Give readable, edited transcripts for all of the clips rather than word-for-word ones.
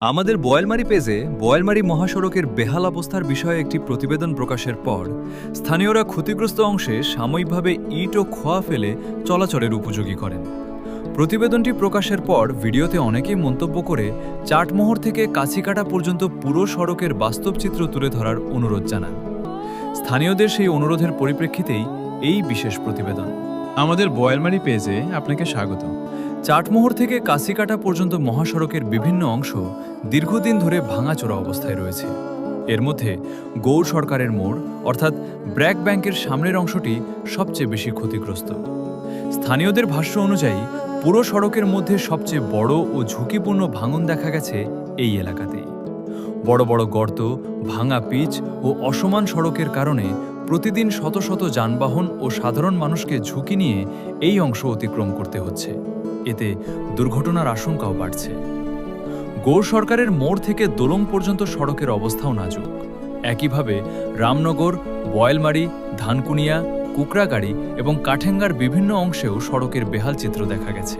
আমাদের বোয়ালমারী পেজে বোয়ালমারী মহাসড়কের বেহাল অবস্থার বিষয়ে একটি প্রতিবেদন প্রকাশের পর স্থানীয়রা ক্ষতিগ্রস্ত অংশে সাময়িকভাবে ইট ও খোয়া ফেলে চলাচলের উপযোগী করেন। প্রতিবেদনটি প্রকাশের পর ভিডিওতে অনেকেই মন্তব্য করে চাটমোহর থেকে কাছিকাটা পর্যন্ত পুরো সড়কের বাস্তব চিত্র তুলে ধরার অনুরোধ জানান। স্থানীয়দের সেই অনুরোধের পরিপ্রেক্ষিতেই এই বিশেষ প্রতিবেদন। আমাদের বোয়ালমারী পেজে আপনাকে স্বাগত। চাটমোহর থেকে কাছিকাটা পর্যন্ত মহাসড়কের বিভিন্ন অংশ দীর্ঘদিন ধরে ভাঙাচোরা অবস্থায় রয়েছে। এর মধ্যে গৌর সরকারের মোড় অর্থাৎ ব্র্যাক ব্যাংকের সামনের অংশটি সবচেয়ে বেশি ক্ষতিগ্রস্ত। স্থানীয়দের ভাষ্য অনুযায়ী পুরো সড়কের মধ্যে সবচেয়ে বড় ও ঝুঁকিপূর্ণ ভাঙন দেখা গেছে এই এলাকাতেই। বড় বড় গর্ত, ভাঙা পিচ ও অসমান সড়কের কারণে প্রতিদিন শত শত যানবাহন ও সাধারণ মানুষকে ঝুঁকি নিয়ে এই অংশ অতিক্রম করতে হচ্ছে। এতে দুর্ঘটনার আশঙ্কাও বাড়ছে। গৌর সরকারের মোড় থেকে দোলং পর্যন্ত সড়কের অবস্থাও নাজুক। একইভাবে রামনগর, বোয়ালমারী, ধানকুনিয়া, কুকরাগাড়ি এবং কাঠেঙ্গার বিভিন্ন অংশেও সড়কের বেহাল চিত্র দেখা গেছে।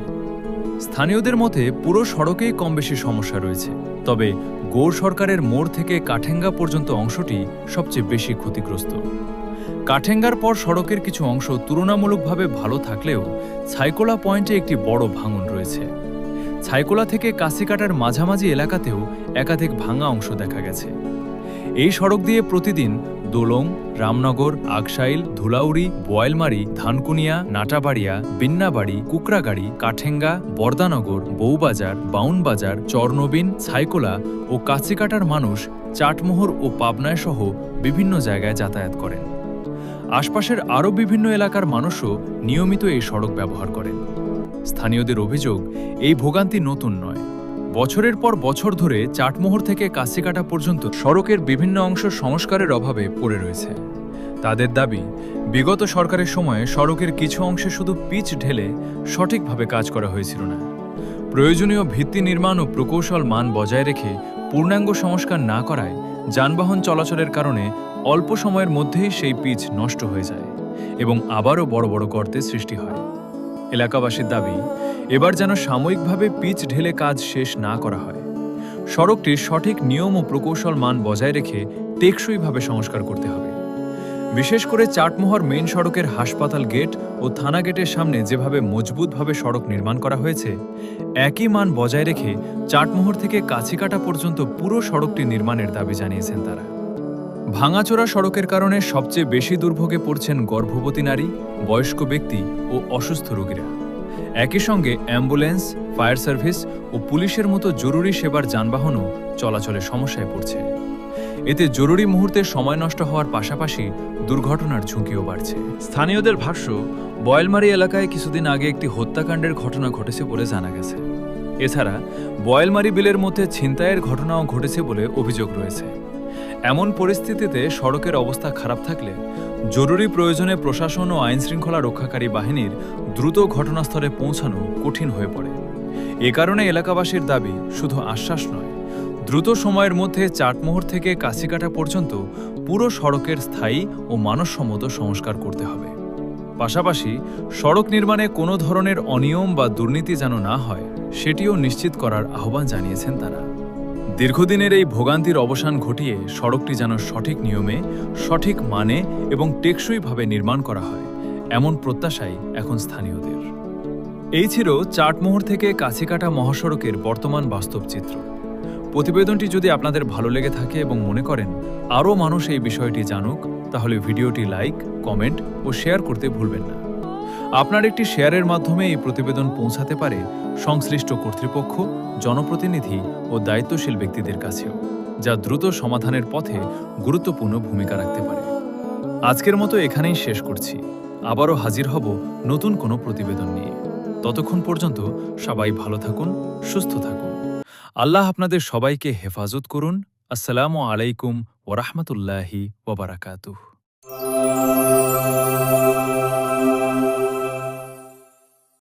স্থানীয়দের মতে পুরো সড়কেই কম বেশি সমস্যা রয়েছে, তবে গৌর সরকারের মোড় থেকে কাঠেঙ্গা পর্যন্ত অংশটি সবচেয়ে বেশি ক্ষতিগ্রস্ত। কাঠেঙ্গার পর সড়কের কিছু অংশ তুলনামূলকভাবে ভালো থাকলেও ছাইকোলা পয়েন্টে একটি বড় ভাঙন রয়েছে। ছাইকোলা থেকে কাছিকাটার মাঝামাঝি এলাকাতেও একাধিক ভাঙা অংশ দেখা গেছে। এই সড়ক দিয়ে প্রতিদিন দোলং, রামনগর, আগসাইল, ধুলাউড়ি, বোয়ালমারী, ধানকুনিয়া, নাটাবাড়িয়া, বিন্নাবাড়ি, কুকরাগাড়ি, কাঠেঙ্গা, বরদানগর, বউবাজার, বাউনবাজার, চরনবীন, ছাইকোলা ও কাছিকাটার মানুষ চাটমোহর ও পাবনায় সহ বিভিন্ন জায়গায় যাতায়াত করেন। আশপাশের আরও বিভিন্ন এলাকার মানুষও নিয়মিত এই সড়ক ব্যবহার করেন। স্থানীয়দের অভিযোগ, এই ভোগান্তি নতুন নয়। বছরের পর বছর ধরে চাটমোহর থেকে কাছিকাটা পর্যন্ত সড়কের বিভিন্ন অংশ সংস্কারের অভাবে পড়ে রয়েছে। তাদের দাবি, বিগত সরকারের সময়ে সড়কের কিছু অংশে শুধু পিচ ঢেলে সঠিকভাবে কাজ করা হয়েছিল না। প্রয়োজনীয় ভিত্তি নির্মাণ ও প্রকৌশল মান বজায় রেখে পূর্ণাঙ্গ সংস্কার না করায় যানবাহন চলাচলের কারণে অল্প সময়ের মধ্যেই সেই পিচ নষ্ট হয়ে যায় এবং আবারও বড় বড় গর্তের সৃষ্টি হয়। এলাকাবাসীর দাবি, এবার যেন সাময়িকভাবে পিচ ঢেলে কাজ শেষ না করা হয়। সড়কটির সঠিক নিয়ম ও প্রকৌশল মান বজায় রেখে টেকসইভাবে সংস্কার করতে হবে। বিশেষ করে চাটমোহর মেইন সড়কের হাসপাতাল গেট ও থানা গেটের সামনে যেভাবে মজবুতভাবে সড়ক নির্মাণ করা হয়েছে, একই মান বজায় রেখে চাটমোহর থেকে কাছিকাটা পর্যন্ত পুরো সড়কটি নির্মাণের দাবি জানিয়েছেন তারা। ভাঙাচোরা সড়কের কারণে সবচেয়ে বেশি দুর্ভোগে পড়ছেন গর্ভবতী নারী, বয়স্ক ব্যক্তি ও অসুস্থ রোগীরা। একই সঙ্গে অ্যাম্বুলেন্স, ফায়ার সার্ভিস ও পুলিশের মতো জরুরি সেবার যানবাহনও চলাচলে সমস্যায় পড়ছে। এতে জরুরি মুহূর্তে সময় নষ্ট হওয়ার পাশাপাশি দুর্ঘটনার ঝুঁকিও বাড়ছে। স্থানীয়দের ভাষ্য, বোয়ালমারী এলাকায় কিছুদিন আগে একটি হত্যাকাণ্ডের ঘটনা ঘটেছে বলে জানা গেছে। এছাড়া বোয়ালমারী বিলের মধ্যে ছিনতাইয়ের ঘটনাও ঘটেছে বলে অভিযোগ রয়েছে। এমন পরিস্থিতিতে সড়কের অবস্থা খারাপ থাকলে জরুরি প্রয়োজনে প্রশাসন ও আইনশৃঙ্খলা রক্ষাকারী বাহিনীর দ্রুত ঘটনাস্থলে পৌঁছানো কঠিন হয়ে পড়ে। এ কারণে এলাকাবাসীর দাবি, শুধু আশ্বাস নয়, দ্রুত সময়ের মধ্যে চাটমোহর থেকে কাছিকাটা পর্যন্ত পুরো সড়কের স্থায়ী ও মানসম্মত সংস্কার করতে হবে। পাশাপাশি সড়ক নির্মাণে কোনো ধরনের অনিয়ম বা দুর্নীতি যেন না হয়, সেটিও নিশ্চিত করার আহ্বান জানিয়েছেন তারা। দীর্ঘদিনের এই ভোগান্তির অবসান ঘটিয়ে সড়কটি যেন সঠিক নিয়মে, সঠিক মানে এবং টেকসইভাবে নির্মাণ করা হয়, এমন প্রত্যাশাই এখন স্থানীয়দের। এই ছিল চাটমোহর থেকে কাছিকাটা মহাসড়কের বর্তমান বাস্তব চিত্র। প্রতিবেদনটি যদি আপনাদের ভালো লেগে থাকে এবং মনে করেন আরও মানুষ এই বিষয়টি জানুক, তাহলে ভিডিওটি লাইক, কমেন্ট ও শেয়ার করতে ভুলবেন না। আপনার একটি শেয়ারের মাধ্যমে এই প্রতিবেদন পৌঁছাতে পারে সংশ্লিষ্ট কর্তৃপক্ষ, জনপ্রতিনিধি ও দায়িত্বশীল ব্যক্তিদের কাছেও, যা দ্রুত সমাধানের পথে গুরুত্বপূর্ণ ভূমিকা রাখতে পারে। আজকের মতো এখানেই শেষ করছি। আবারও হাজির হব নতুন কোনো প্রতিবেদন নিয়ে। ততক্ষণ পর্যন্ত সবাই ভালো থাকুন, সুস্থ থাকুন। আল্লাহ আপনাদের সবাইকে হেফাজত করুন। আসসালামু আলাইকুম ওয়া রাহমাতুল্লাহি ওয়া বারাকাতুহু।